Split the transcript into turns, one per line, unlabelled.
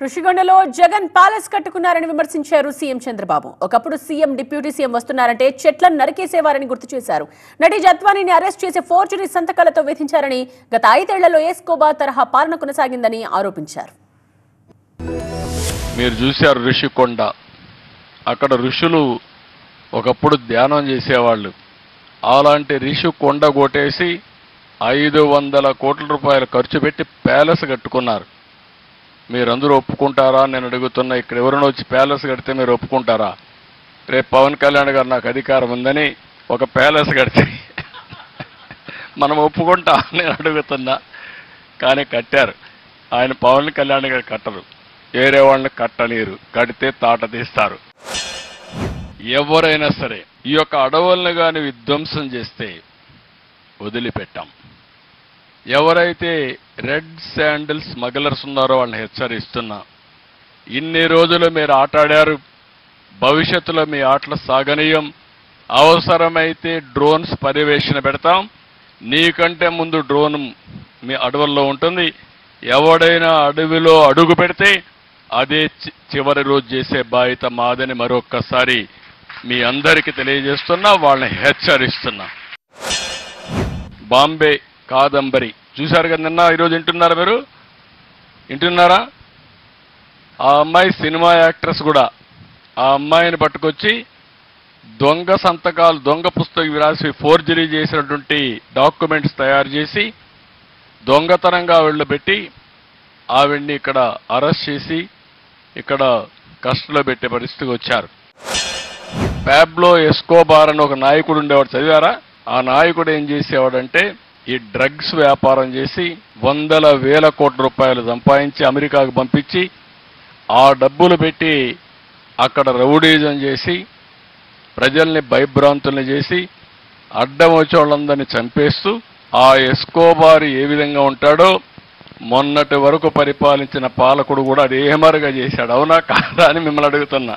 ఋషికొండలో Jagan palace కట్టుకున్నారని విమర్శించారు CM Chandrababu. ఒకప్పుడు CM deputy CM వస్తున్నారంటే చెట్లను నరికేసేవారని గుర్తు చేశారు. నటి జత్వానీని అరెస్ట్ చేసి ఫోర్జరీ సంతకాలతో వేధించారని, గత 5 ఏళ్లలో ఎస్కోబార్ తరహా పాలన కొనసాగిందని ఆరోపించారు.
మీరు చూశారు ఋషికొండ, అక్కడ ఋషులు ఒకప్పుడు ధ్యానం చేసేవాళ్ళు. అలాంటి ఋషికొండ కొట్టేసి 500 కోట్ల రూపాయలు ఖర్చు పెట్టి ప్యాలెస్ కట్టుకున్నారు. మీరందరూ ఒప్పుకుంటారా నేను అడుగుతున్నా? ఇక్కడ ఎవరైనా వచ్చి ప్యాలెస్ కడితే మీరు ఒప్పుకుంటారా? రేపు పవన్ కళ్యాణ్ గారు నాకు అధికారం ఉందని ఒక ప్యాలెస్ కడితే మనం ఒప్పుకుంటా నేను అడుగుతున్నా. కానీ కట్టారు. ఆయన పవన్ కళ్యాణ్ గారు కట్టరు, వేరే వాళ్ళని కట్టనీరు, కడితే తాట తీస్తారు. ఎవరైనా సరే ఈ యొక్క అడవులను కానీ విధ్వంసం చేస్తే వదిలిపెట్టాం. ఎవరైతే రెడ్ శాండిల్ స్మగ్లర్స్ ఉన్నారో వాళ్ళని హెచ్చరిస్తున్నా. ఇన్ని రోజులు మీరు ఆటాడారు, భవిష్యత్తులో మీ ఆటలు సాగనీయం. అవసరమైతే డ్రోన్స్ పర్యవేక్షణ పెడతాం. నీకంటే ముందు డ్రోన్ మీ అడవుల్లో ఉంటుంది. ఎవడైనా అడవిలో అడుగు పెడితే అదే చివరి రోజు చేసే బాధ్యత మాదని మరొక్కసారి మీ అందరికీ తెలియజేస్తున్నా, వాళ్ళని హెచ్చరిస్తున్నా. బాంబే కాదంబరి చూశారు కదా నిన్న, ఈరోజు వింటున్నారా? మీరు వింటున్నారా? ఆ అమ్మాయి సినిమా యాక్ట్రెస్ కూడా. ఆ అమ్మాయిని పట్టుకొచ్చి దొంగ సంతకాలు, దొంగ పుస్తకం రాసి ఫోర్జరీ చేసినటువంటి డాక్యుమెంట్స్ తయారు చేసి దొంగతనంగా ఆవిడలో పెట్టి ఆవిడ్ని ఇక్కడ అరెస్ట్ చేసి ఇక్కడ కస్టడీలో పెట్టే పరిస్థితికి వచ్చారు. ప్యాబ్లో ఎస్కోబార్ అని ఒక నాయకుడు ఉండేవాడు, చదివారా? ఆ నాయకుడు ఏం చేసేవాడంటే ఈ డ్రగ్స్ వ్యాపారం చేసి 100,000 కోట్ల రూపాయలు సంపాదించి అమెరికాకు పంపించి ఆ డబ్బులు పెట్టి అక్కడ రౌడీజం చేసి ప్రజల్ని భయభ్రాంతుల్ని చేసి అడ్డం వచ్చే వాళ్ళందరినీ చంపేస్తూ ఆ ఎస్కోబార్ ఏ విధంగా ఉంటాడో మొన్నటి వరకు పరిపాలించిన పాలకుడు కూడా అదే మరుగా చేశాడు. అవునా కాదా అని మిమ్మల్ని అడుగుతున్నా.